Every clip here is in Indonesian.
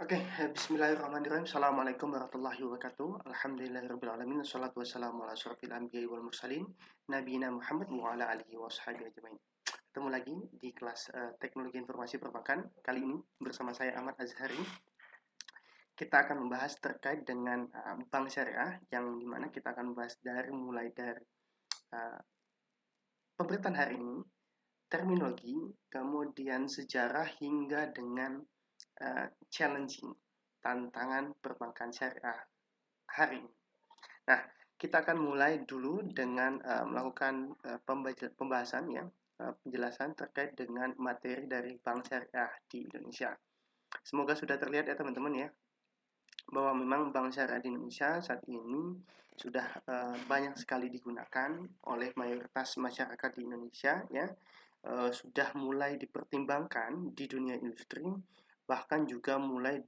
Oke, bismillahirrahmanirrahim. Assalamualaikum warahmatullahi wabarakatuh. Alhamdulillahirabbil alamin. Wassalatu wassalamu ala asyrofil anbiya'i wal mursalin nabiyina Muhammad wa ala alihi washabihi ajmain. Ketemu lagi di kelas Teknologi Informasi Perbankan. Kali ini bersama saya Ahmad Azhari. Kita akan membahas terkait dengan bank syariah, yang dimana kita akan membahas mulai dari pemberitaan hari ini, terminologi, kemudian sejarah hingga dengan challenging, tantangan perbankan syariah hari ini. Nah, kita akan mulai dulu dengan melakukan pembahasan ya, penjelasan terkait dengan materi dari bank syariah di Indonesia. Semoga sudah terlihat ya teman-teman ya, bahwa memang bank syariah di Indonesia saat ini sudah banyak sekali digunakan oleh mayoritas masyarakat di Indonesia ya. Sudah mulai dipertimbangkan di dunia industri, bahkan juga mulai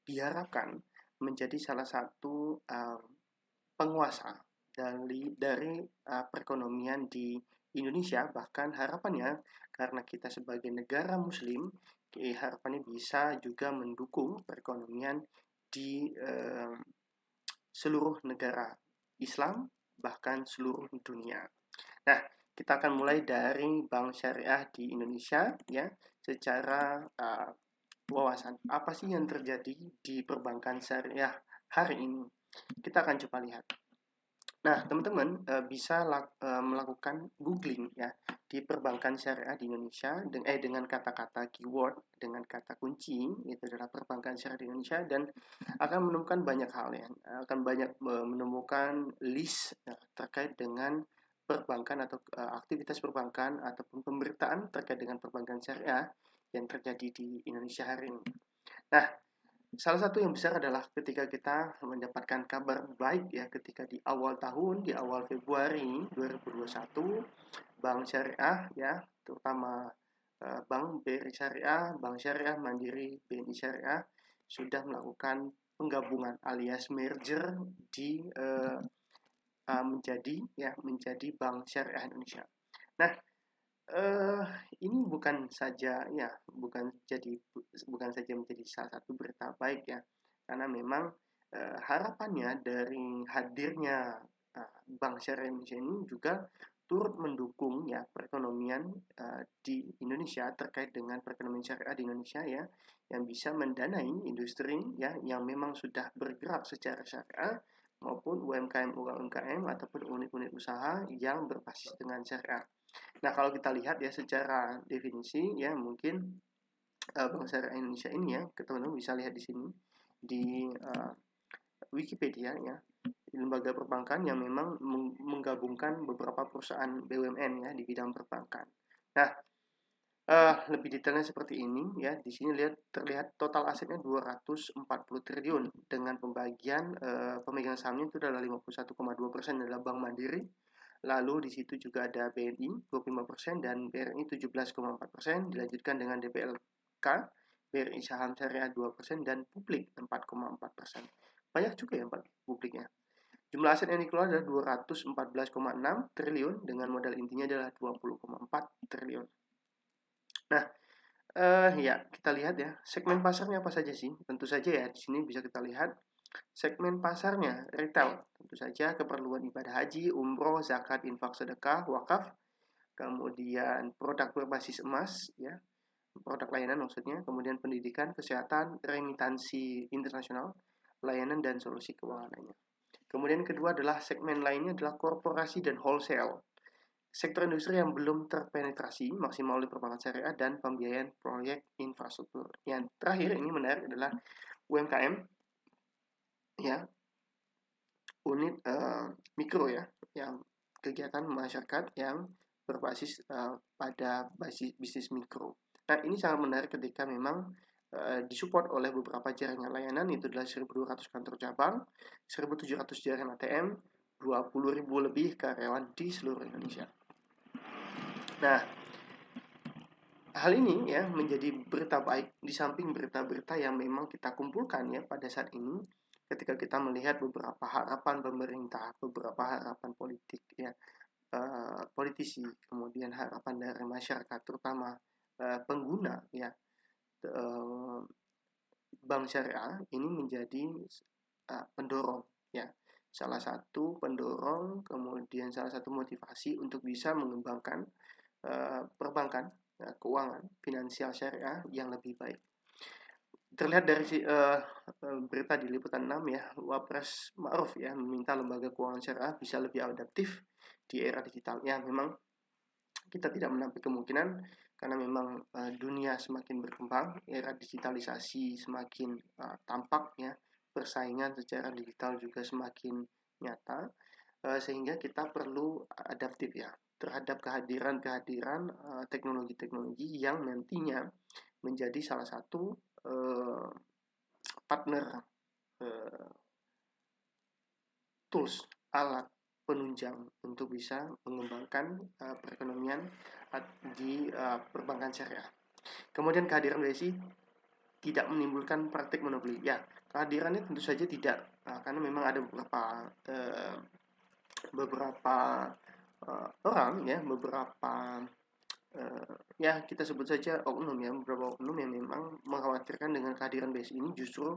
diharapkan menjadi salah satu penguasa dari perekonomian di Indonesia. Bahkan harapannya, karena kita sebagai negara muslim, harapannya bisa juga mendukung perekonomian di seluruh negara Islam, bahkan seluruh dunia. Nah, kita akan mulai dari bank syariah di Indonesia ya, secara wawasan. Apa sih yang terjadi di perbankan syariah hari ini? Kita akan coba lihat. Nah, teman-teman bisa melakukan googling ya di perbankan syariah di Indonesia dengan kata-kata keyword, dengan kata kunci itu adalah perbankan syariah di Indonesia, dan akan menemukan banyak hal ya. Akan banyak menemukan list terkait dengan perbankan atau aktivitas perbankan ataupun pemberitaan terkait dengan perbankan syariah yang terjadi di Indonesia hari ini. Nah, salah satu yang besar adalah ketika kita mendapatkan kabar baik ya, ketika di awal tahun, di awal Februari 2021, Bank Syariah ya, terutama Bank BRI Syariah, Bank Syariah Mandiri, BNI Syariah sudah melakukan penggabungan alias merger di menjadi Bank Syariah Indonesia. Nah, ini bukan saja menjadi salah satu berita baik ya, karena memang harapannya dari hadirnya Bank Syariah Indonesia ini juga turut mendukung ya perekonomian di Indonesia, terkait dengan perekonomian syariah di Indonesia ya, yang bisa mendanai industri ya yang memang sudah bergerak secara syariah, maupun UMKM ataupun unit-unit usaha yang berbasis dengan syariah. Nah, kalau kita lihat ya secara definisi ya, mungkin Bank Syariah Indonesia ini ya, teman-teman bisa lihat di sini di Wikipedia ya, lembaga perbankan yang memang menggabungkan beberapa perusahaan BUMN ya di bidang perbankan. Nah, lebih detailnya seperti ini ya. Di sini terlihat total asetnya 240 triliun dengan pembagian pemegang sahamnya itu adalah 51,2% adalah Bank Mandiri. Lalu di situ juga ada BNI 25% dan BRI 17,4%, dilanjutkan dengan DPLK, BRI Saham Syariah 2% dan Publik 4,4%. Banyak juga ya publiknya. Jumlah aset yang dikelola adalah 214,6 triliun dengan modal intinya adalah 20,4 triliun. Nah, ya kita lihat ya segmen pasarnya apa saja sih. Tentu saja ya di sini bisa kita lihat segmen pasarnya retail, tentu saja keperluan ibadah haji, umroh, zakat, infak, sedekah, wakaf, kemudian produk berbasis emas ya, produk layanan maksudnya, kemudian pendidikan, kesehatan, remitansi internasional, layanan dan solusi keuangan lainnya. Kemudian kedua adalah segmen lainnya adalah korporasi dan wholesale, sektor industri yang belum terpenetrasi maksimal oleh perbankan syariah, dan pembiayaan proyek infrastruktur. Yang terakhir ini menarik adalah UMKM ya, unit mikro ya, yang kegiatan masyarakat yang berbasis pada basis bisnis mikro. Nah, ini sangat menarik ketika memang disupport oleh beberapa jaringan layanan, itu adalah 1.200 kantor cabang, 1.700 jaringan ATM, 20.000 lebih karyawan di seluruh Indonesia. Nah, hal ini ya menjadi berita baik di samping berita-berita yang memang kita kumpulkan ya pada saat ini, ketika kita melihat beberapa harapan pemerintah, beberapa harapan politik ya, politisi, kemudian harapan dari masyarakat terutama pengguna ya, eh, bank syariah ini menjadi pendorong, ya, salah satu pendorong, kemudian salah satu motivasi untuk bisa mengembangkan perbankan, keuangan finansial syariah yang lebih baik. Terlihat dari berita di Liputan 6 ya, Wapres Ma'ruf ya meminta lembaga keuangan syariah bisa lebih adaptif di era digital. Ya, memang kita tidak menampik kemungkinan karena memang dunia semakin berkembang, era digitalisasi semakin tampak ya, persaingan secara digital juga semakin nyata, sehingga kita perlu adaptif ya terhadap kehadiran teknologi-teknologi yang nantinya menjadi salah satu partner tools, alat penunjang untuk bisa mengembangkan perekonomian di perbankan syariah. Kemudian kehadiran BSI tidak menimbulkan praktik monopoli. Ya, kehadirannya tentu saja tidak, karena memang ada beberapa orang ya, ya kita sebut saja oknum ya, beberapa oknum yang memang mengkhawatirkan dengan kehadiran BSI ini justru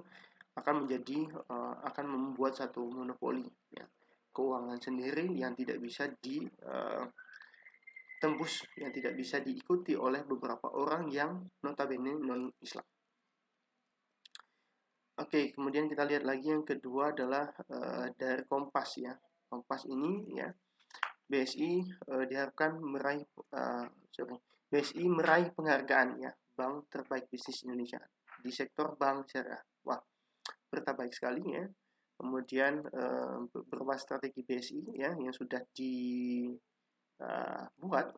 akan membuat satu monopoli ya, keuangan sendiri yang tidak bisa ditembus, yang tidak bisa diikuti oleh beberapa orang yang notabene non-Islam. Oke, kemudian kita lihat lagi yang kedua adalah dari Kompas ya. Kompas ini ya, BSI diharapkan BSI meraih penghargaan ya, Bank Terbaik Bisnis Indonesia di sektor bank syariah. Wah, berita baik sekali ya. Kemudian beberapa strategi BSI ya yang sudah dibuat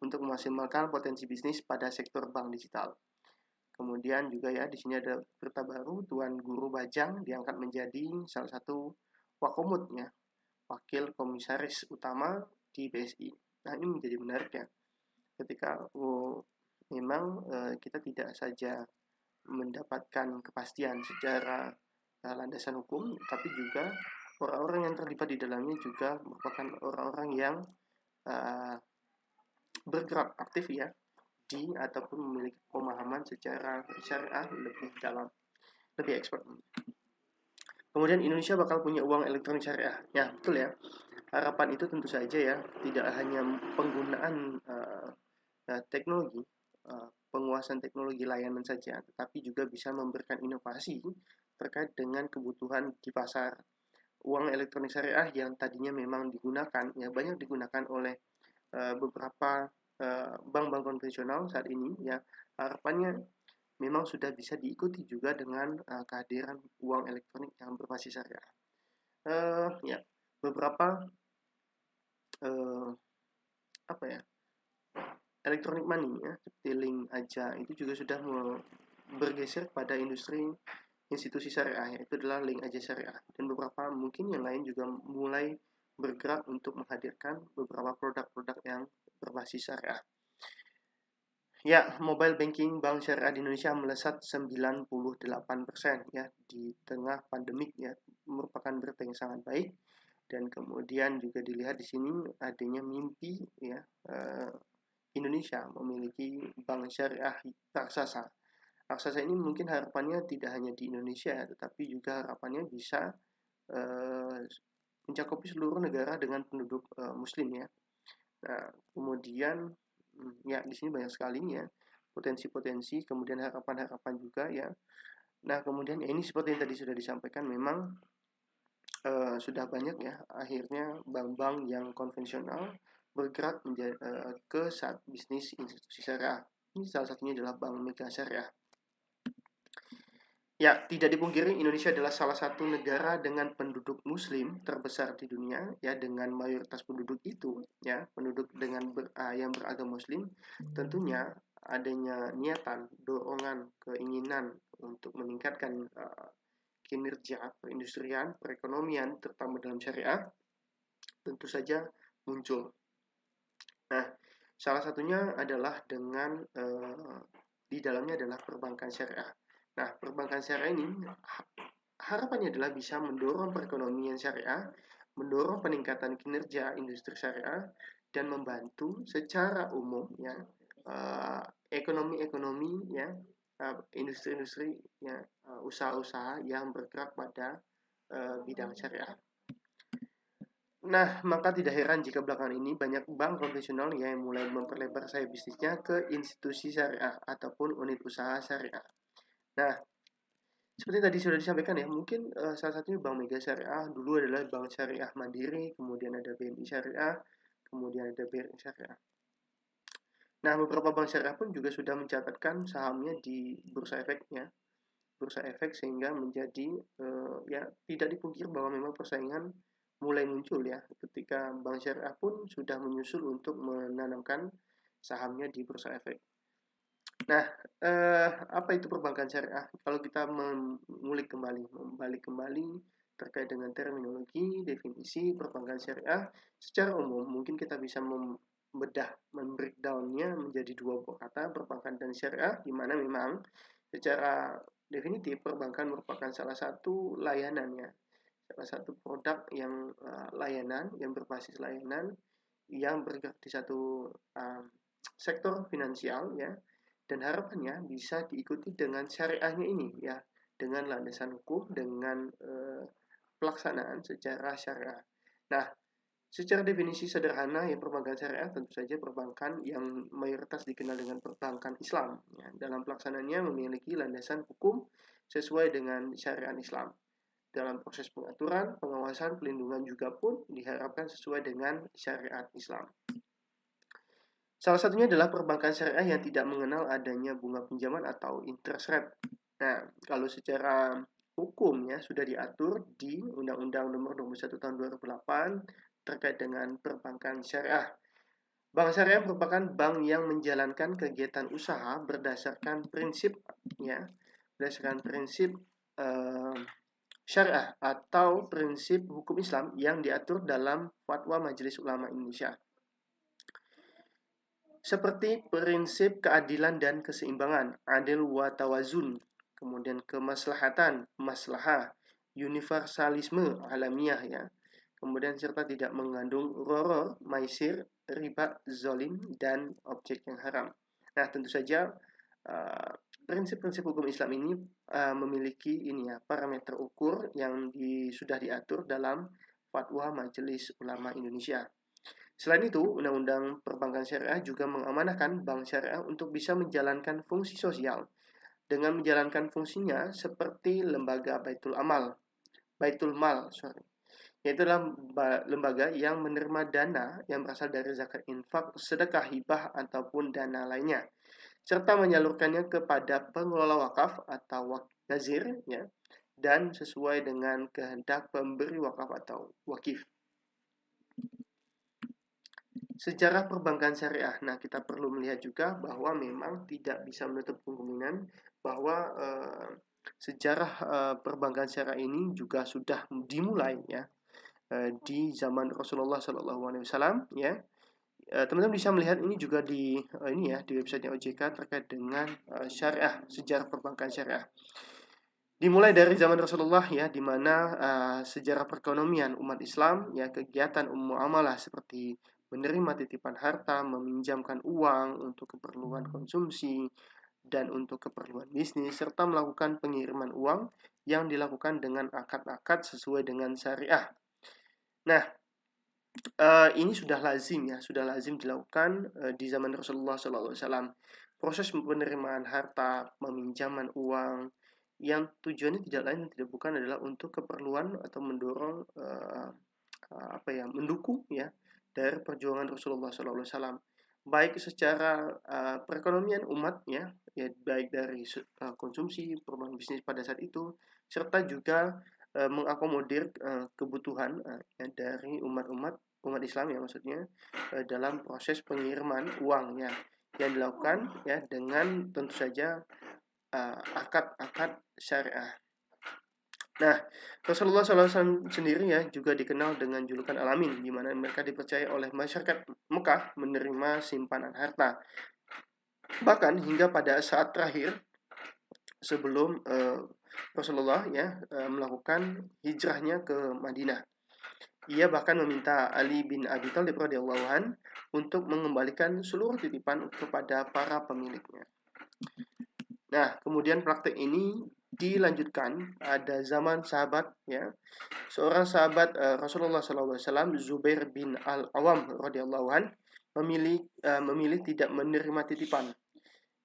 untuk memaksimalkan potensi bisnis pada sektor bank digital. Kemudian juga ya di sini ada berita baru, Tuan Guru Bajang diangkat menjadi salah satu wakomut ya, wakil komisaris utama di BSI. Nah, ini menjadi menarik ya, ketika memang kita tidak saja mendapatkan kepastian secara landasan hukum, tapi juga orang-orang yang terlibat di dalamnya juga merupakan orang-orang yang bergerak aktif ya ataupun memiliki pemahaman secara syariah lebih dalam, lebih expert. Kemudian Indonesia bakal punya uang elektronik syariah. Ya, betul ya. Harapan itu tentu saja ya, tidak hanya penggunaan teknologi, penguasaan teknologi layanan saja, tetapi juga bisa memberikan inovasi terkait dengan kebutuhan di pasar. Uang elektronik syariah yang tadinya memang digunakan, ya banyak digunakan oleh beberapa bank-bank konvensional saat ini, ya harapannya memang sudah bisa diikuti juga dengan kehadiran uang elektronik yang berbasis syariah. Ya, beberapa electronic money ya, seperti link aja itu juga sudah bergeser pada industri institusi syariah, yaitu adalah link aja syariah, dan beberapa mungkin yang lain juga mulai bergerak untuk menghadirkan beberapa produk-produk yang berbasis syariah. Ya, mobile banking bank syariah di Indonesia melesat 98% ya di tengah pandemik ya, merupakan berita yang sangat baik. Dan kemudian juga dilihat di sini adanya mimpi ya, Indonesia memiliki bank syariah raksasa. Raksasa ini mungkin harapannya tidak hanya di Indonesia, tetapi juga harapannya bisa mencakupi seluruh negara dengan penduduk Muslim ya. Nah, kemudian ya di sini banyak sekali ya potensi-potensi, kemudian harapan-harapan juga ya. Nah, kemudian ya ini seperti yang tadi sudah disampaikan, memang sudah banyak ya akhirnya bank-bank yang konvensional bergerak ke saat bisnis institusi syariah. Ini salah satunya adalah Bank Mega Syariah. Ya, tidak dipungkiri Indonesia adalah salah satu negara dengan penduduk muslim terbesar di dunia ya, dengan mayoritas penduduk itu ya, penduduk yang beragama muslim. Tentunya adanya niatan, dorongan, keinginan untuk meningkatkan kinerja perindustrian, perekonomian terutama dalam syariah tentu saja muncul. Nah, salah satunya adalah dengan di dalamnya adalah perbankan syariah. Nah, perbankan syariah ini harapannya adalah bisa mendorong perekonomian syariah, mendorong peningkatan kinerja industri syariah, dan membantu secara umum ya ekonomi-ekonomi ya industri-industri ya, usaha-usaha yang bergerak pada bidang syariah. Nah, maka tidak heran jika belakangan ini banyak bank konvensional yang mulai memperlebar sayap bisnisnya ke institusi syariah ataupun unit usaha syariah. Nah, seperti tadi sudah disampaikan ya, mungkin salah satunya Bank Mega Syariah dulu adalah Bank Syariah Mandiri, kemudian ada BNI Syariah, kemudian ada BRI Syariah. Nah, beberapa bank syariah pun juga sudah mencatatkan sahamnya di bursa efek sehingga menjadi ya tidak dipungkir bahwa memang persaingan mulai muncul ya ketika bank syariah pun sudah menyusul untuk menanamkan sahamnya di bursa efek. Nah, apa itu perbankan syariah? Kalau kita membalik kembali terkait dengan terminologi, definisi perbankan syariah, secara umum mungkin kita bisa membreakdown-nya menjadi dua buah kata, perbankan dan syariah, di mana memang secara definitif perbankan merupakan salah satu layanannya, salah satu produk yang layanan, yang berbasis layanan, yang bergerak di satu sektor finansial ya, dan harapannya bisa diikuti dengan syariahnya ini ya, dengan landasan hukum, dengan pelaksanaan secara syariah. Nah, secara definisi sederhana ya, perbankan syariah tentu saja perbankan yang mayoritas dikenal dengan perbankan Islam ya, dalam pelaksanaannya memiliki landasan hukum sesuai dengan syariat Islam. Dalam proses pengaturan, pengawasan, pelindungan juga pun diharapkan sesuai dengan syariat Islam. Salah satunya adalah perbankan syariah yang tidak mengenal adanya bunga pinjaman atau interest rate. Nah, kalau secara hukum ya sudah diatur di Undang-Undang Nomor 21 Tahun 2008 terkait dengan perbankan syariah. Bank syariah merupakan bank yang menjalankan kegiatan usaha berdasarkan prinsip syariah atau prinsip hukum Islam yang diatur dalam Fatwa Majelis Ulama Indonesia. Seperti prinsip keadilan dan keseimbangan, adil wa tawazun, kemudian kemaslahatan, maslahah, universalisme alamiah ya, kemudian serta tidak mengandung gharar, maisir, riba, zolim, dan objek yang haram. Nah, tentu saja prinsip-prinsip hukum Islam ini memiliki parameter ukur yang sudah diatur dalam Fatwa Majelis Ulama Indonesia. Selain itu, Undang-Undang Perbankan Syariah juga mengamanahkan bank syariah untuk bisa menjalankan fungsi sosial dengan menjalankan fungsinya seperti lembaga Baitul Mal, yaitu adalah lembaga yang menerima dana yang berasal dari zakat infak, sedekah, hibah, ataupun dana lainnya, serta menyalurkannya kepada pengelola wakaf atau nazir, ya, dan sesuai dengan kehendak pemberi wakaf atau wakif. Sejarah perbankan syariah. Nah, kita perlu melihat juga bahwa memang tidak bisa menutup kemungkinan bahwa sejarah perbankan syariah ini juga sudah dimulai ya di zaman Rasulullah SAW ya. Teman-teman bisa melihat ini juga di di websitenya OJK terkait dengan sejarah perbankan syariah. Dimulai dari zaman Rasulullah ya, di mana sejarah perekonomian umat Islam ya, kegiatan muamalah seperti menerima titipan harta, meminjamkan uang untuk keperluan konsumsi dan untuk keperluan bisnis, serta melakukan pengiriman uang yang dilakukan dengan akad-akad sesuai dengan syariah. Nah, ini sudah lazim dilakukan di zaman Rasulullah SAW. Proses penerimaan harta, peminjaman uang, yang tujuannya tidak lain dan tidak bukan adalah untuk keperluan atau mendorong mendukung ya dari perjuangan Rasulullah SAW, baik secara perekonomian umat ya baik dari konsumsi, perubahan bisnis pada saat itu, serta juga mengakomodir kebutuhan dari umat Islam ya, maksudnya dalam proses pengiriman uang ya yang dilakukan ya dengan tentu saja akad-akad syariah. Nah, Rasulullah SAW sendiri ya juga dikenal dengan julukan Al-Amin, di mana mereka dipercaya oleh masyarakat Mekah menerima simpanan harta. Bahkan hingga pada saat terakhir sebelum Rasulullah ya melakukan hijrahnya ke Madinah, ia bahkan meminta Ali bin Abi Thalib radhiyallahu anhu untuk mengembalikan seluruh titipan kepada para pemiliknya. Nah, kemudian praktek ini dilanjutkan ada zaman sahabat ya. Seorang sahabat Rasulullah SAW, Zubair bin Al-Awam radhiyallahu an, memilih tidak menerima titipan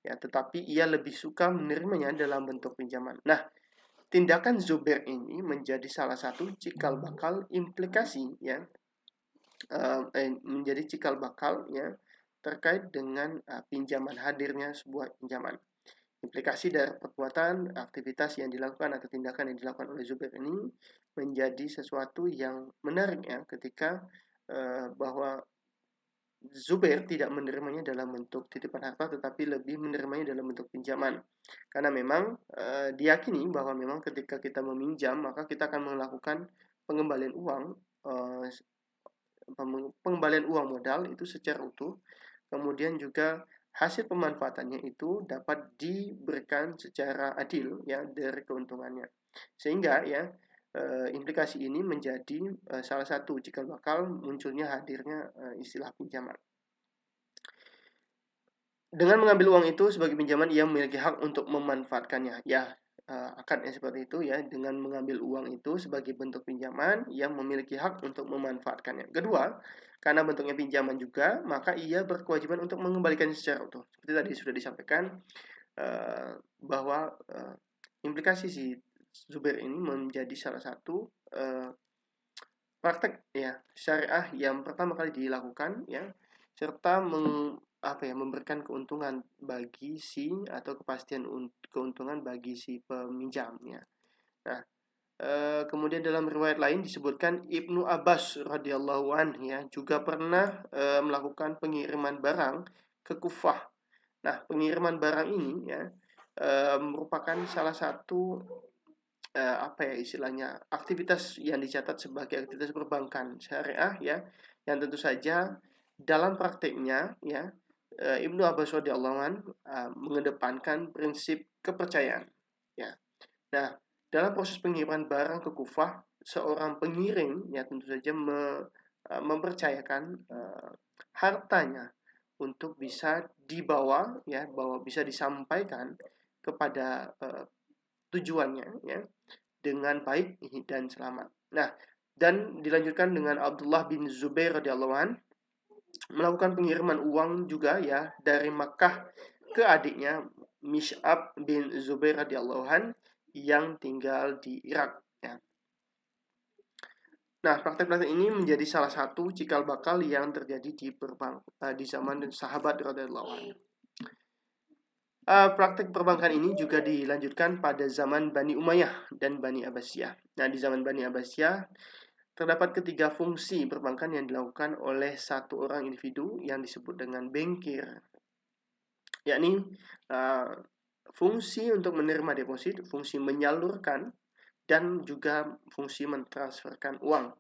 ya, tetapi ia lebih suka menerimanya dalam bentuk pinjaman. Nah, tindakan Zubair ini menjadi salah satu cikal bakal implikasi ya, menjadi cikal bakal ya terkait dengan pinjaman, hadirnya sebuah pinjaman. Implikasi dari perbuatan, aktivitas yang dilakukan atau tindakan yang dilakukan oleh Zubair ini menjadi sesuatu yang menarik ya, ketika bahwa Zubair tidak menerimanya dalam bentuk titipan harta, tetapi lebih menerimanya dalam bentuk pinjaman. Karena memang diyakini bahwa memang ketika kita meminjam, maka kita akan melakukan pengembalian uang, eh, pengembalian uang modal itu secara utuh. Kemudian juga hasil pemanfaatannya itu dapat diberikan secara adil ya dari keuntungannya. Sehingga ya implikasi ini menjadi salah satu cikal bakal munculnya hadirnya istilah pinjaman. Dengan mengambil uang itu sebagai pinjaman, ia memiliki hak untuk memanfaatkannya. Ya, akadnya seperti itu ya. Dengan mengambil uang itu sebagai bentuk pinjaman, ia memiliki hak untuk memanfaatkannya. Kedua, karena bentuknya pinjaman juga, maka ia berkewajiban untuk mengembalikannya secara utuh. Seperti tadi sudah disampaikan bahwa implikasi si Zubair ini menjadi salah satu praktek ya syariah yang pertama kali dilakukan ya, serta memberikan keuntungan bagi si atau kepastian keuntungan bagi si peminjam ya. Nah, kemudian dalam riwayat lain disebutkan Ibnu Abbas radhiyallahu an ya juga pernah melakukan pengiriman barang ke Kufah. Nah, pengiriman barang ini ya merupakan salah satu istilahnya aktivitas yang dicatat sebagai aktivitas perbankan syariah ya, yang tentu saja dalam prakteknya ya Ibnu Abbas radhiyallahu an mengedepankan prinsip kepercayaan ya. Nah, dalam proses pengiriman barang ke Kufah, seorang pengirim ya tentu saja mempercayakan hartanya untuk bisa dibawa ya, bahwa bisa disampaikan kepada tujuannya ya dengan baik dan selamat. Nah, dan dilanjutkan dengan Abdullah bin Zubair radhiyallahu an melakukan pengiriman uang juga ya dari Makkah ke adiknya Mish'ab bin Zubair radhiyallahu an yang tinggal di Irak ya. Nah, praktek-praktek ini menjadi salah satu cikal bakal yang terjadi di zaman sahabat radhiyallahu an. Praktek perbankan ini juga dilanjutkan pada zaman Bani Umayyah dan Bani Abbasiyah. Nah, di zaman Bani Abbasiyah terdapat ketiga fungsi perbankan yang dilakukan oleh satu orang individu yang disebut dengan bankir, yakni fungsi untuk menerima deposit, fungsi menyalurkan, dan juga fungsi mentransferkan uang.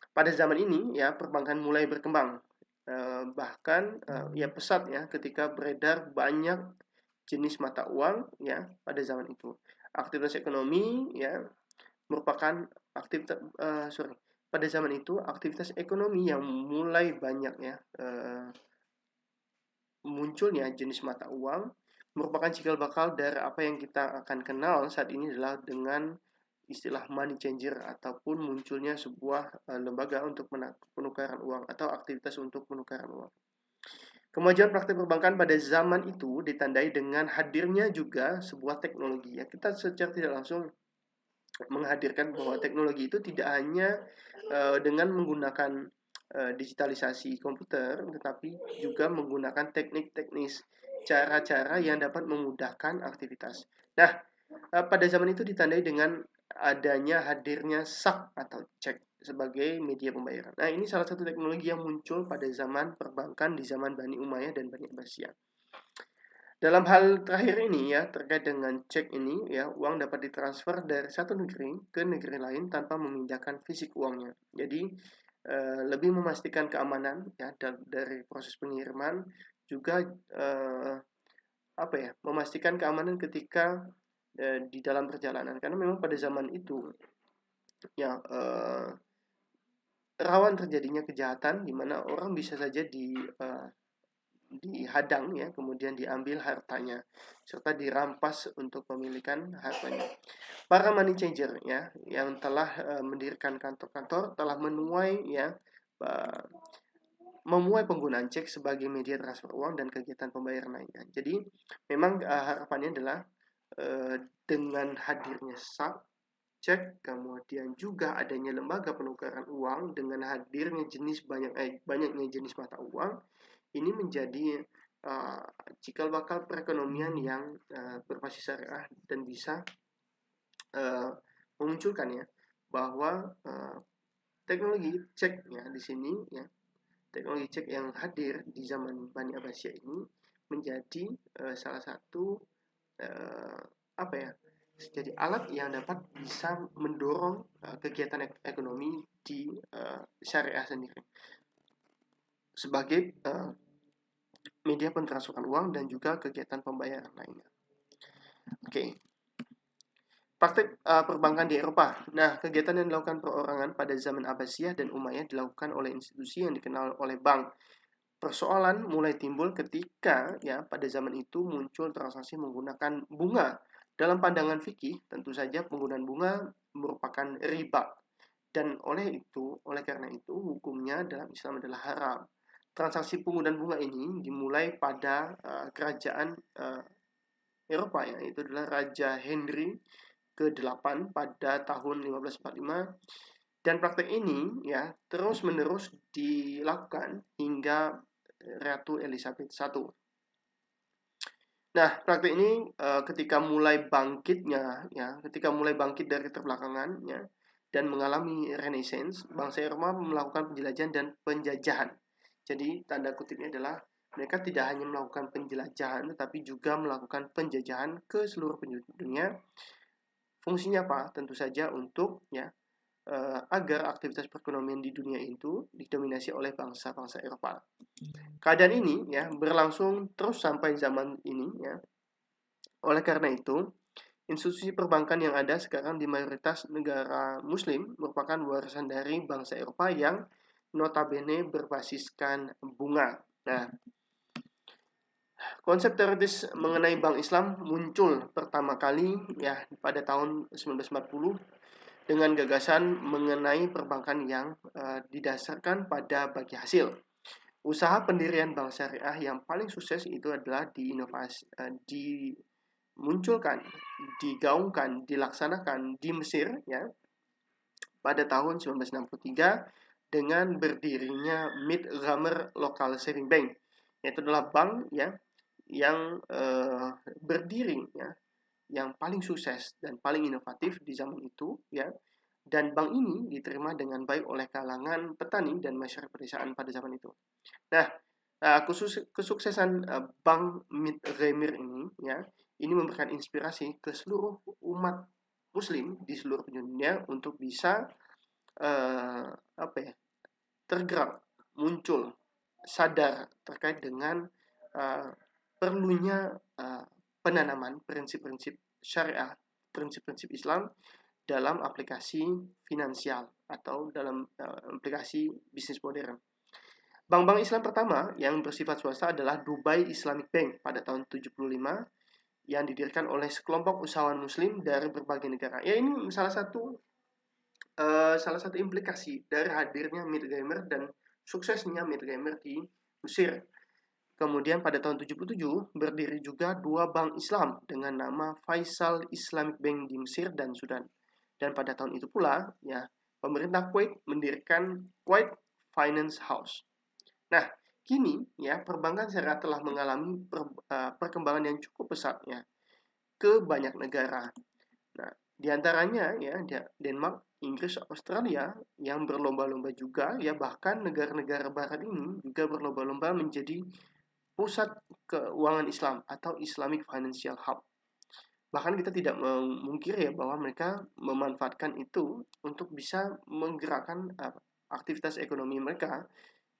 Pada zaman ini ya perbankan mulai berkembang, bahkan ya pesat ya ketika beredar banyak jenis mata uang ya pada zaman itu. Aktivitas ekonomi ya merupakan pada zaman itu aktivitas ekonomi yang mulai banyak ya munculnya jenis mata uang merupakan cikal bakal dari apa yang kita akan kenal saat ini adalah dengan istilah money changer ataupun munculnya sebuah lembaga untuk penukaran uang atau aktivitas untuk penukaran uang. Kemajuan praktik perbankan pada zaman itu ditandai dengan hadirnya juga sebuah teknologi ya. Kita secara tidak langsung menghadirkan bahwa teknologi itu tidak hanya dengan menggunakan digitalisasi komputer, tetapi juga menggunakan teknik-teknis, cara-cara yang dapat memudahkan aktivitas. Nah, pada zaman itu ditandai dengan adanya hadirnya sak atau cek sebagai media pembayaran. Nah, ini salah satu teknologi yang muncul pada zaman perbankan di zaman Bani Umayyah dan Bani Abbasiyah. Dalam hal terakhir ini ya, terkait dengan cek ini ya, uang dapat ditransfer dari satu negeri ke negeri lain tanpa memindahkan fisik uangnya. Jadi lebih memastikan keamanan ya dari proses pengiriman, juga memastikan keamanan ketika di dalam perjalanan, karena memang pada zaman itu ya rawan terjadinya kejahatan di mana orang bisa saja dihadang ya, kemudian diambil hartanya serta dirampas untuk pemilikan hartanya. Para money changer ya yang telah mendirikan kantor-kantor telah menuai ya memuai penggunaan cek sebagai media transfer uang dan kegiatan pembayaran lainnya. Jadi memang harapannya adalah dengan hadirnya SAP, cek, kemudian juga adanya lembaga penukaran uang dengan hadirnya banyaknya jenis mata uang, ini menjadi cikal bakal perekonomian yang berbasis syariah dan bisa memunculkan ya bahwa teknologi cek ya di sini ya, teknologi cek yang hadir di zaman Bani Abbasiyah ini menjadi salah satu apa ya, jadi alat yang dapat bisa mendorong kegiatan ekonomi di syariah sendiri sebagai media pentransferan uang dan juga kegiatan pembayaran lainnya. Oke. Praktik perbankan di Eropa. Nah, kegiatan yang dilakukan perorangan pada zaman Abbasiyah dan Umayyah dilakukan oleh institusi yang dikenal oleh bank. Persoalan mulai timbul ketika ya pada zaman itu muncul transaksi menggunakan bunga. Dalam pandangan fikih, tentu saja penggunaan bunga merupakan riba. Dan oleh karena itu hukumnya dalam Islam adalah haram. Transaksi penggunaan bunga ini dimulai pada kerajaan Eropa ya, itu adalah Raja Henry ke-8 pada tahun 1545, dan praktek ini ya terus-menerus dilakukan hingga Ratu Elizabeth I. Nah, praktek ini ketika mulai bangkit dari keterbelakangan ya dan mengalami renaissance, bangsa Eropa melakukan penjelajahan dan penjajahan. Jadi tanda kutipnya adalah mereka tidak hanya melakukan penjelajahan tetapi juga melakukan penjajahan ke seluruh penjuru dunia. Fungsinya apa? Tentu saja untuk ya agar aktivitas perekonomian di dunia itu didominasi oleh bangsa-bangsa Eropa. Keadaan ini ya berlangsung terus sampai zaman ini ya. Oleh karena itu, institusi perbankan yang ada sekarang di mayoritas negara muslim merupakan warisan dari bangsa Eropa yang notabene berbasiskan bunga. Nah, konsep teoritis mengenai bank Islam muncul pertama kali ya pada tahun 1940 dengan gagasan mengenai perbankan yang didasarkan pada bagi hasil. Usaha pendirian bank syariah yang paling sukses itu adalah dimunculkan, digaungkan, dilaksanakan di Mesir ya pada tahun 1963 dengan berdirinya Mid Ghamer Local Saving Bank. Itu adalah bank ya yang berdiri ya, yang paling sukses dan paling inovatif di zaman itu ya. Dan bank ini diterima dengan baik oleh kalangan petani dan masyarakat pedesaan pada zaman itu. Nah, kesuksesan Bank Mid-Ghamer ini ya, ini memberikan inspirasi ke seluruh umat Muslim di seluruh dunia untuk bisa tergerak, muncul, sadar terkait dengan perlunya penanaman prinsip-prinsip syariah, prinsip-prinsip Islam dalam aplikasi finansial atau dalam aplikasi bisnis modern. Bank-bank Islam pertama yang bersifat swasta adalah Dubai Islamic Bank pada tahun 75 yang didirikan oleh sekelompok usahawan muslim dari berbagai negara. Ya, ini salah satu implikasi dari hadirnya Mid-Ghamer dan suksesnya Mid-Ghamer di Mesir. Kemudian pada tahun 77 berdiri juga dua bank Islam dengan nama Faisal Islamic Bank di Mesir dan Sudan. Dan pada tahun itu pula ya pemerintah Kuwait mendirikan Kuwait Finance House. Nah, kini ya perbankan syariah telah mengalami perkembangan yang cukup pesat ya ke banyak negara. Nah, diantaranya ya Denmark, Inggris, Australia yang berlomba-lomba juga ya, bahkan negara-negara barat ini juga berlomba-lomba menjadi pusat keuangan Islam atau Islamic Financial Hub. Bahkan kita tidak memungkiri ya bahwa mereka memanfaatkan itu untuk bisa menggerakkan aktivitas ekonomi mereka,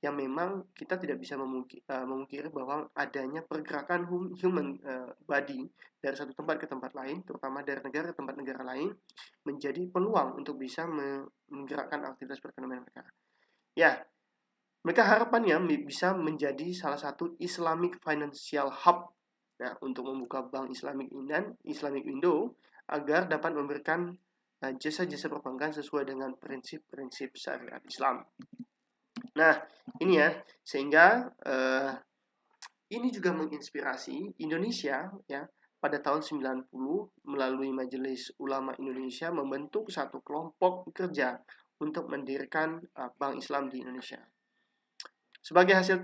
yang memang kita tidak bisa memungkiri bahwa adanya pergerakan human body dari satu tempat ke tempat lain, terutama dari negara ke tempat negara lain, menjadi peluang untuk bisa menggerakkan aktivitas perekonomian mereka. Ya, Mereka harapannya bisa menjadi salah satu Islamic Financial Hub, nah, untuk membuka bank Islamic dan Islamic Window agar dapat memberikan jasa-jasa perbankan sesuai dengan prinsip-prinsip syariat Islam. Nah, ini ya, sehingga ini juga menginspirasi Indonesia ya pada tahun 90 melalui Majelis Ulama Indonesia membentuk satu kelompok kerja untuk mendirikan Bank Islam di Indonesia. Sebagai hasil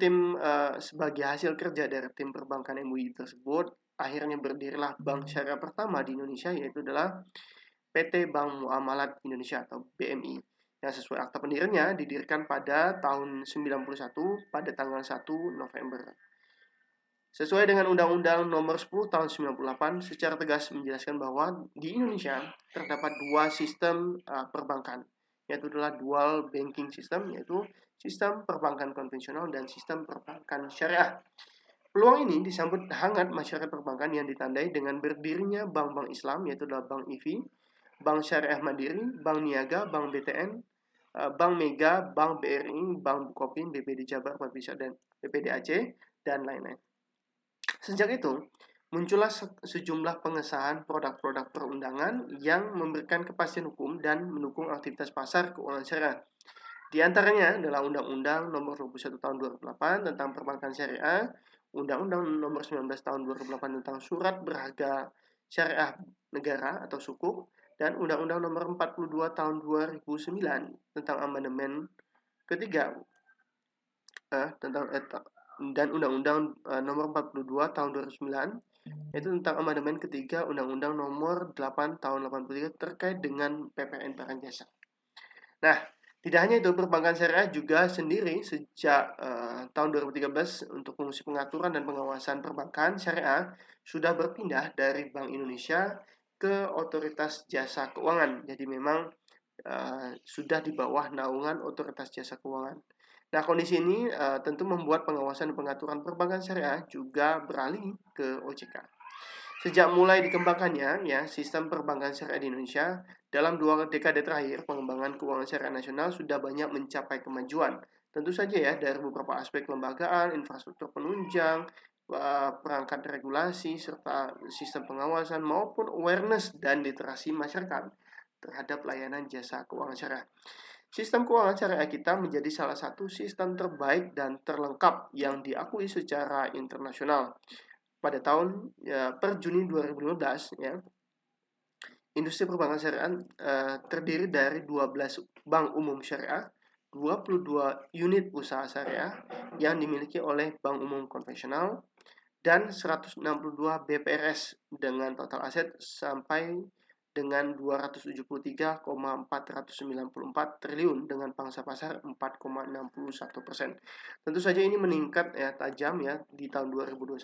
kerja dari tim perbankan MUI tersebut, akhirnya berdirilah bank syariah pertama di Indonesia, yaitu adalah PT Bank Muamalat Indonesia atau BMI. Yang sesuai akta pendiriannya didirikan pada tahun 91 pada tanggal 1 November. Sesuai dengan Undang-Undang Nomor 10 Tahun 98 secara tegas menjelaskan bahwa di Indonesia terdapat dua sistem perbankan, yaitu adalah dual banking system, yaitu sistem perbankan konvensional dan sistem perbankan syariah. Peluang ini disambut hangat masyarakat perbankan yang ditandai dengan berdirinya bank-bank Islam, yaitu adalah Bank IV, Bank Syariah Mandiri, Bank Niaga, Bank BTN, Bank Mega, Bank BRI, Bank Bukopin, BPD Jabar, Babinsa, dan BPD Aceh, dan lain-lain. Sejak itu, muncullah sejumlah pengesahan produk-produk perundangan yang memberikan kepastian hukum dan mendukung aktivitas pasar keuangan syariah. Di antaranya adalah Undang-Undang Nomor 21 Tahun 2008 tentang Perbankan Syariah, Undang-Undang Nomor 19 Tahun 2008 tentang Surat Berharga Syariah Negara atau Sukuk, dan Undang-Undang Nomor 42 Tahun 2009 tentang amandemen ketiga dan Undang-Undang Nomor 42 Tahun 2009 yaitu tentang amandemen ketiga Undang-Undang Nomor 8 Tahun 83 terkait dengan PPN barang jasa. Nah, tidak hanya itu, perbankan syariah juga sendiri sejak tahun 2013 untuk fungsi pengaturan dan pengawasan perbankan syariah sudah berpindah dari Bank Indonesia ke Otoritas Jasa Keuangan. Jadi memang sudah di bawah naungan Otoritas Jasa Keuangan. Nah, kondisi ini tentu membuat pengawasan dan pengaturan perbankan syariah juga beralih ke OJK. Sejak mulai dikembangkannya ya sistem perbankan syariah di Indonesia, dalam 2 dekade terakhir pengembangan keuangan syariah nasional sudah banyak mencapai kemajuan. Tentu saja ya dari beberapa aspek kelembagaan, infrastruktur penunjang, perangkat regulasi, serta sistem pengawasan maupun awareness dan literasi masyarakat terhadap layanan jasa keuangan syariah. Sistem keuangan syariah kita menjadi salah satu sistem terbaik dan terlengkap yang diakui secara internasional. Pada tahun per Juni 2015 ya, industri perbankan syariah terdiri dari 12 bank umum syariah, 22 unit usaha syariah yang dimiliki oleh bank umum konvensional, dan 162 BPRS dengan total aset sampai dengan 273,494 triliun dengan pangsa pasar 4,61%. Tentu saja ini meningkat ya tajam ya di tahun 2021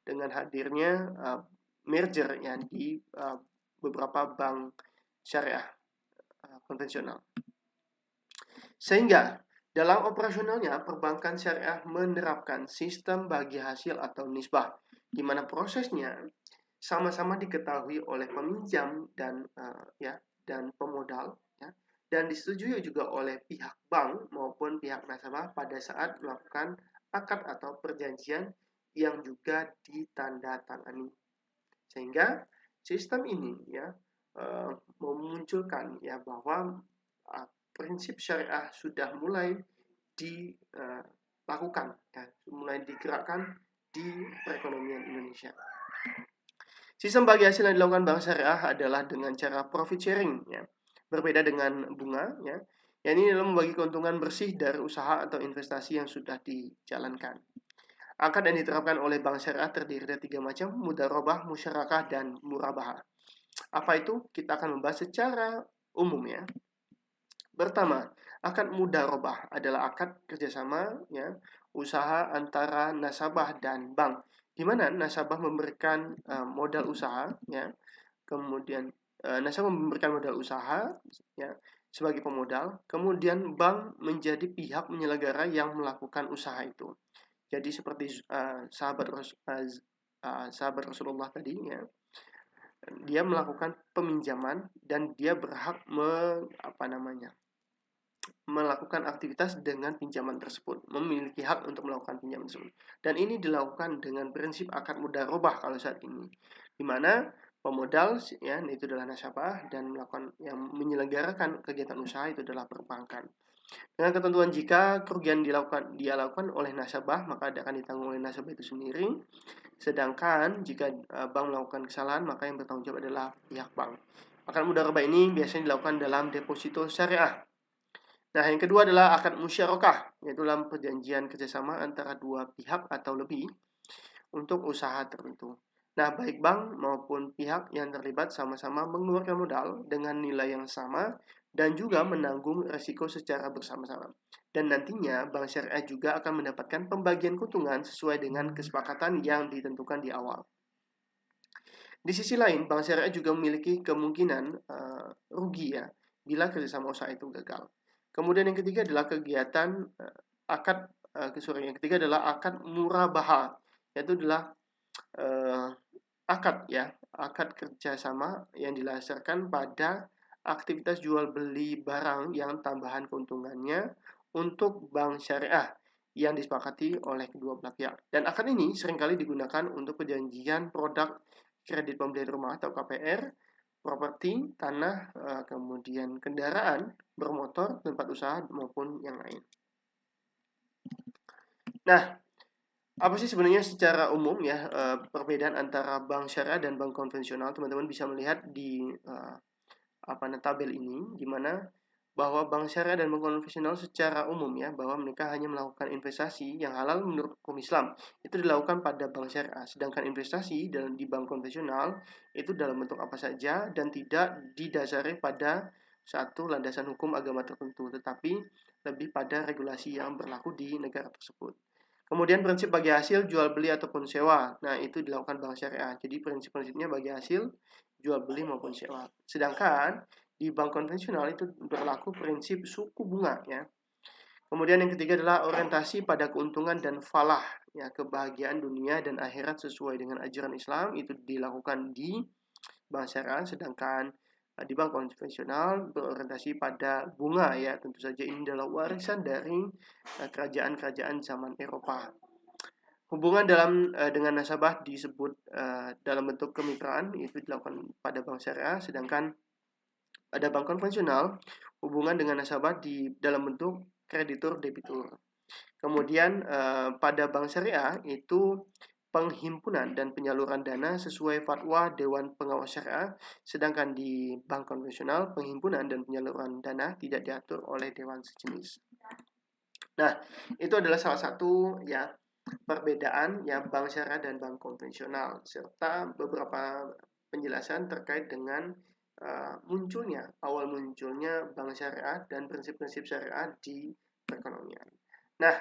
dengan hadirnya merger ya di beberapa bank syariah konvensional. Sehingga dalam operasionalnya perbankan syariah menerapkan sistem bagi hasil atau nisbah, di mana prosesnya sama-sama diketahui oleh peminjam dan dan pemodal ya, dan disetujui juga oleh pihak bank maupun pihak nasabah pada saat melakukan akad atau perjanjian yang juga ditandatangani. Sehingga sistem ini ya memunculkan ya bahwa prinsip syariah sudah mulai dilakukan ya, mulai digerakkan di perekonomian Indonesia. Sistem bagi hasil yang dilakukan bank syariah adalah dengan cara profit sharing ya. Berbeda dengan bunga ya. Yang ini adalah membagi keuntungan bersih dari usaha atau investasi yang sudah dijalankan. Akad yang diterapkan oleh bank syariah terdiri dari 3 macam, mudharabah, musyarakah, dan murabahah. Apa itu? Kita akan membahas secara umum ya. Pertama, akad mudharabah adalah akad kerjasama ya, usaha antara nasabah dan bank, di mana nasabah memberikan modal usaha ya, kemudian nasabah memberikan modal usaha ya sebagai pemodal, kemudian bank menjadi pihak penyelenggara yang melakukan usaha itu. Jadi seperti sahabat Rasulullah tadi ya, dia melakukan peminjaman dan dia berhak melakukan aktivitas dengan pinjaman tersebut, memiliki hak untuk melakukan pinjaman tersebut. Dan ini dilakukan dengan prinsip akad mudharabah kalau saat ini, di mana pemodal ya itu adalah nasabah dan melakukan yang menyelenggarakan kegiatan usaha itu adalah perbankan. Dengan ketentuan jika kerugian dilakukan oleh nasabah, maka akan ditanggung oleh nasabah itu sendiri. Sedangkan jika bank melakukan kesalahan, maka yang bertanggung jawab adalah pihak bank. Akad mudharabah ini biasanya dilakukan dalam deposito syariah. Nah, yang kedua adalah akad musyarakah, yaitu dalam perjanjian kerjasama antara dua pihak atau lebih untuk usaha tertentu. Nah, baik bank maupun pihak yang terlibat sama-sama mengeluarkan modal dengan nilai yang sama dan juga menanggung risiko secara bersama-sama. Dan nantinya bank syariah juga akan mendapatkan pembagian keuntungan sesuai dengan kesepakatan yang ditentukan di awal. Di sisi lain, bank syariah juga memiliki kemungkinan rugi ya bila kerjasama usaha itu gagal. Kemudian yang ketiga adalah kegiatan yang ketiga adalah akad murabaha, yaitu adalah akad kerjasama yang didasarkan pada aktivitas jual beli barang yang tambahan keuntungannya untuk bank syariah yang disepakati oleh kedua belah pihak. Dan akad ini seringkali digunakan untuk perjanjian produk kredit pembelian rumah atau KPR, properti, tanah, kemudian kendaraan, bermotor, tempat usaha, maupun yang lain. Nah, apa sih sebenarnya secara umum ya perbedaan antara bank syariah dan bank konvensional? Teman-teman bisa melihat di tabel ini, di mana bahwa bank syariah dan bank konvensional secara umum ya, bahwa mereka hanya melakukan investasi yang halal menurut hukum Islam. Itu dilakukan pada bank syariah. Sedangkan investasi di bank konvensional itu dalam bentuk apa saja dan tidak didasari pada satu landasan hukum agama tertentu, tetapi lebih pada regulasi yang berlaku di negara tersebut. Kemudian prinsip bagi hasil jual beli ataupun sewa. Nah, itu dilakukan bank syariah. Jadi prinsip-prinsipnya bagi hasil jual beli maupun sewa. Sedangkan di bank konvensional itu berlaku prinsip suku bunga ya. Kemudian yang ketiga adalah orientasi pada keuntungan dan falah ya, kebahagiaan dunia dan akhirat sesuai dengan ajaran Islam itu dilakukan di bank syariah, sedangkan di bank konvensional berorientasi pada bunga ya. Tentu saja ini adalah warisan dari kerajaan-kerajaan zaman Eropa. Hubungan dengan nasabah disebut dalam bentuk kemitraan, itu dilakukan pada bank syariah, sedangkan pada bank konvensional hubungan dengan nasabah dalam bentuk kreditur debitur. Kemudian pada bank syariah itu penghimpunan dan penyaluran dana sesuai fatwa Dewan Pengawas Syariah, sedangkan di bank konvensional penghimpunan dan penyaluran dana tidak diatur oleh dewan sejenis. Nah, itu adalah salah satu ya perbedaan ya bank syariah dan bank konvensional, serta beberapa penjelasan terkait dengan awal munculnya bank syariah dan prinsip-prinsip syariah di perekonomian. Nah,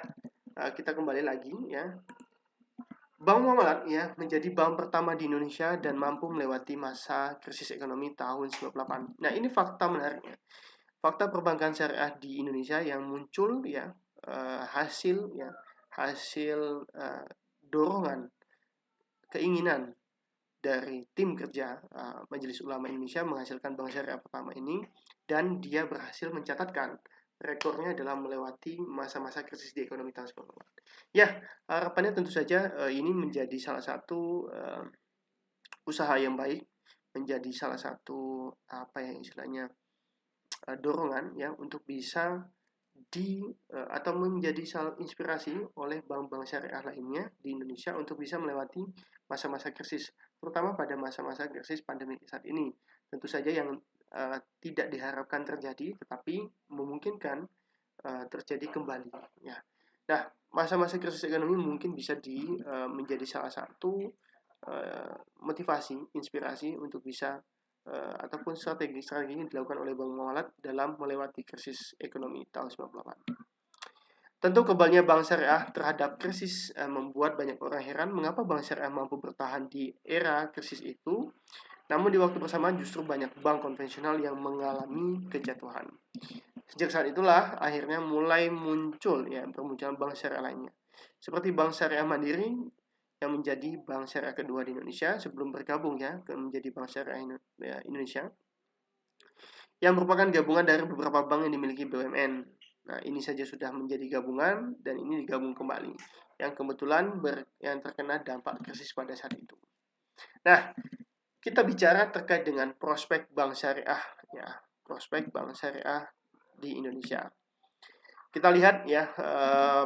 kita kembali lagi ya. Bank Muamalat ya menjadi bank pertama di Indonesia dan mampu melewati masa krisis ekonomi tahun 98. Nah, ini fakta menariknya. Fakta perbankan syariah di Indonesia yang muncul ya hasil dorongan keinginan dari tim kerja Majelis Ulama Indonesia menghasilkan bank syariah pertama ini, dan dia berhasil mencatatkan rekornya dalam melewati masa-masa krisis di ekonomi tahun 98. Ya, harapannya tentu saja ini menjadi salah satu usaha yang baik, menjadi salah satu dorongan ya untuk bisa atau menjadi salah inspirasi oleh bank-bank syariah lainnya di Indonesia untuk bisa melewati masa-masa krisis, terutama pada masa-masa krisis pandemi saat ini. Tentu saja yang tidak diharapkan terjadi, tetapi memungkinkan terjadi kembali. Ya. Nah, masa-masa krisis ekonomi mungkin bisa menjadi salah satu motivasi, inspirasi untuk bisa ataupun strategi yang dilakukan oleh Bank Muamalat dalam melewati krisis ekonomi tahun 98. Tentu kebalnya bank syariah terhadap krisis membuat banyak orang heran mengapa bank syariah mampu bertahan di era krisis itu, namun di waktu bersamaan justru banyak bank konvensional yang mengalami kejatuhan. Sejak saat itulah akhirnya mulai muncul ya permunculan bank syariah lainnya, seperti Bank Syariah Mandiri yang menjadi bank syariah kedua di Indonesia sebelum bergabung ya menjadi Bank Syariah Indonesia, yang merupakan gabungan dari beberapa bank yang dimiliki BUMN. Nah, ini saja sudah menjadi gabungan dan ini digabung kembali. Yang kebetulan yang terkena dampak krisis pada saat itu. Nah, kita bicara terkait dengan prospek bank syariah, ya, prospek bank syariah di Indonesia. Kita lihat ya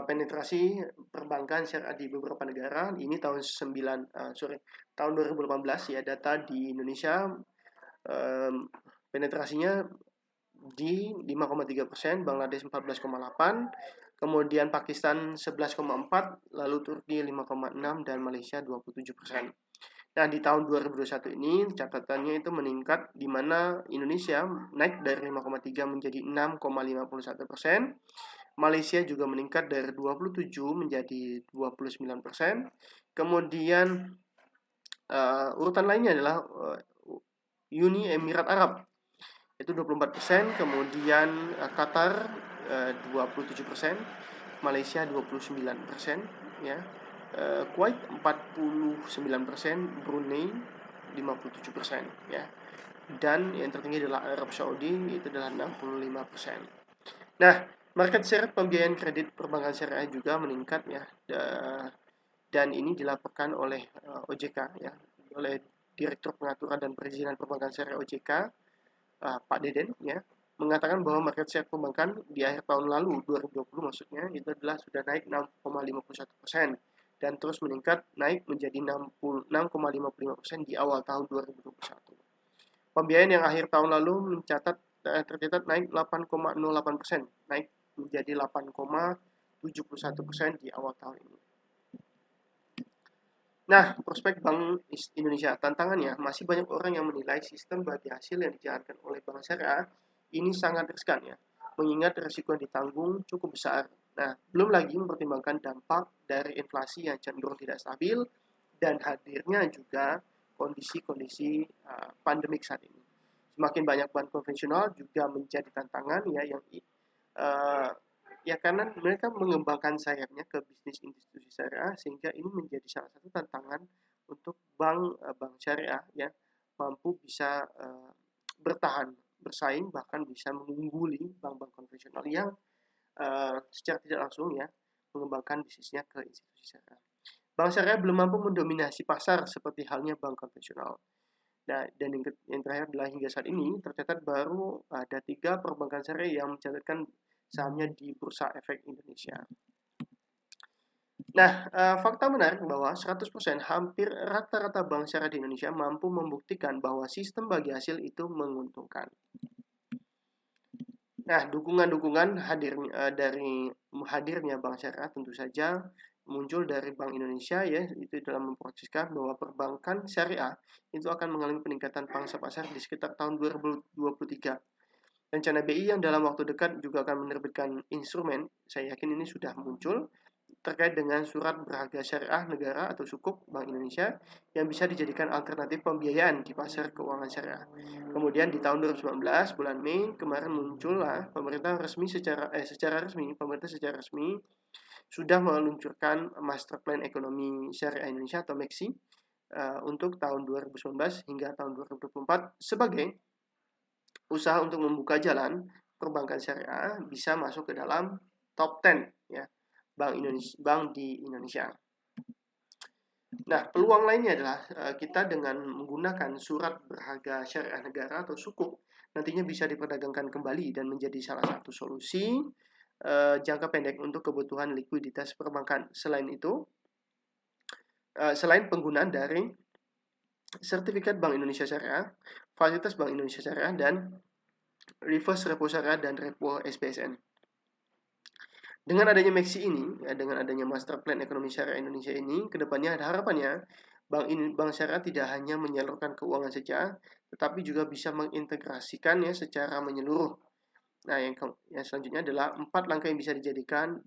penetrasi perbankan syariah di beberapa negara. Ini tahun 2018 ya, data di Indonesia penetrasinya di 5,3%, Bangladesh 14,8%, kemudian Pakistan 11,4%, lalu Turki 5,6%, dan Malaysia 27%. Nah, di tahun 2021 ini catatannya itu meningkat, di mana Indonesia naik dari 5,3 menjadi 6,51%. Malaysia juga meningkat dari 27 menjadi 29%. Kemudian urutan lainnya adalah Uni Emirat Arab, itu 24%, kemudian Qatar 27%, Malaysia 29%, ya. Kuwait 49%, Brunei 57%, ya. Dan yang tertinggi adalah Arab Saudi, itu adalah 65%. Nah, market share pembiayaan kredit perbankan syariah juga meningkat, ya. Dan ini dilaporkan oleh OJK, ya, oleh Direktur Pengaturan dan Perizinan Perbankan Syariah OJK, Pak Deden, ya, mengatakan bahwa market share perbankan di akhir tahun lalu 2020 maksudnya itu adalah sudah naik 6,51% dan terus meningkat naik menjadi 6,55% di awal tahun 2021. Pembiayaan yang akhir tahun lalu tercatat naik 8,08%, naik menjadi 8,71% di awal tahun ini. Nah, prospek Bank Indonesia, tantangannya masih banyak orang yang menilai sistem bagi hasil yang dijalankan oleh Bank Syariah ini sangat riskan, ya, mengingat risiko yang ditanggung cukup besar. Nah, belum lagi mempertimbangkan dampak dari inflasi yang cenderung tidak stabil dan hadirnya juga kondisi-kondisi pandemik saat ini. Semakin banyak bank konvensional juga menjadi tantangan, ya, yang ya karena mereka mengembangkan sayapnya ke bisnis institusi syariah, sehingga ini menjadi salah satu tantangan untuk bank syariah, ya, mampu bisa bertahan, bersaing, bahkan bisa mengungguli bank-bank konvensional yang secara tidak langsung, ya, mengembangkan bisnisnya ke institusi syariah. Bank syariah belum mampu mendominasi pasar seperti halnya bank konvensional. Nah, dan yang terakhir adalah hingga saat ini tercatat baru ada 3 perbankan syariah yang mencatatkan sahamnya di Bursa Efek Indonesia. Nah, fakta menarik bahwa 100% hampir rata-rata bank syariah di Indonesia mampu membuktikan bahwa sistem bagi hasil itu menguntungkan. Nah, dukungan-dukungan dari hadirnya bank syariah tentu saja muncul dari Bank Indonesia, ya, itu dalam memproseskan bahwa perbankan syariah itu akan mengalami peningkatan pangsa pasar di sekitar tahun 2023. Rencana BI yang dalam waktu dekat juga akan menerbitkan instrumen, saya yakin ini sudah muncul, terkait dengan surat berharga syariah negara atau sukuk Bank Indonesia yang bisa dijadikan alternatif pembiayaan di pasar keuangan syariah. Kemudian di tahun 2019 bulan Mei kemarin muncullah pemerintah secara resmi sudah meluncurkan Master Plan Ekonomi Syariah Indonesia atau MEXI untuk tahun 2019 hingga tahun 2024 sebagai usaha untuk membuka jalan perbankan syariah bisa masuk ke dalam top 10, ya, bank di Indonesia. Nah, peluang lainnya adalah kita dengan menggunakan surat berharga syariah negara atau sukuk nantinya bisa diperdagangkan kembali dan menjadi salah satu solusi jangka pendek untuk kebutuhan likuiditas perbankan. Selain itu, selain penggunaan dari sertifikat Bank Indonesia Syariah, fasilitas Bank Indonesia Syariah, dan reverse repo syariah dan repo SPSN. Dengan adanya MEXI ini, ya, dengan adanya Master Plan Ekonomi Syariah Indonesia ini, kedepannya ada harapannya bank syariah tidak hanya menyalurkan keuangan saja, tetapi juga bisa mengintegrasikannya secara menyeluruh. Nah, yang selanjutnya adalah 4 langkah yang bisa dijadikan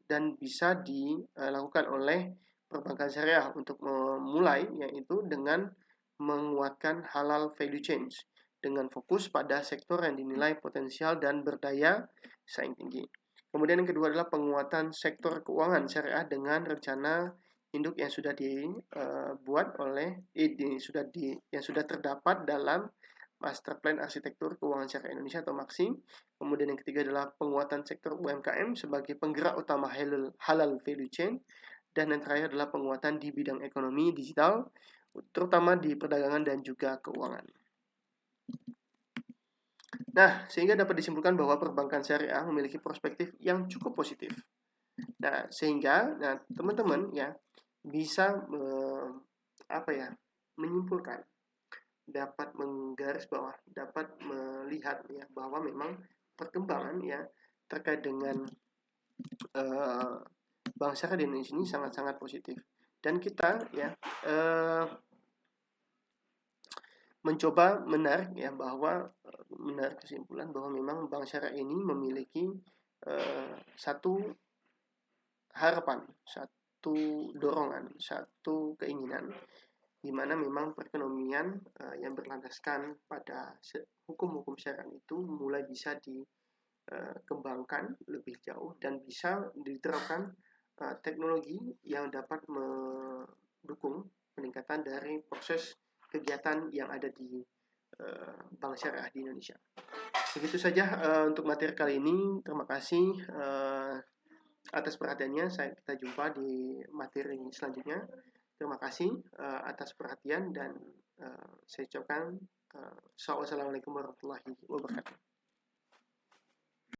dan bisa dilakukan oleh perbankan syariah untuk memulai, yaitu dengan menguatkan halal value change dengan fokus pada sektor yang dinilai potensial dan berdaya saing tinggi. Kemudian yang kedua adalah penguatan sektor keuangan syariah dengan rencana induk yang sudah dibuat yang sudah terdapat dalam Master Plan Arsitektur Keuangan Syariah Indonesia atau MAKSI. Kemudian yang ketiga adalah penguatan sektor UMKM sebagai penggerak utama halal value chain. Dan yang terakhir adalah penguatan di bidang ekonomi digital, terutama di perdagangan dan juga keuangan. Nah, sehingga dapat disimpulkan bahwa perbankan syariah memiliki perspektif yang cukup positif. Nah, sehingga teman-teman ya bisa menyimpulkan, dapat menggaris bawah, dapat melihat ya bahwa memang perkembangan ya terkait dengan bank syariah di Indonesia ini sangat-sangat positif. Dan kita ya mencoba menarik kesimpulan bahwa memang bank syariah ini memiliki satu harapan, satu dorongan, satu keinginan di mana memang perekonomian yang berlandaskan pada hukum-hukum syariah itu mulai bisa dikembangkan lebih jauh dan bisa diterapkan teknologi yang dapat mendukung peningkatan dari proses kegiatan yang ada di bank syariah di Indonesia. Begitu saja untuk materi kali ini. Terima kasih atas perhatiannya. Kita jumpa di materi selanjutnya. Terima kasih atas perhatian dan saya ucapkan assalamualaikum warahmatullahi wabarakatuh.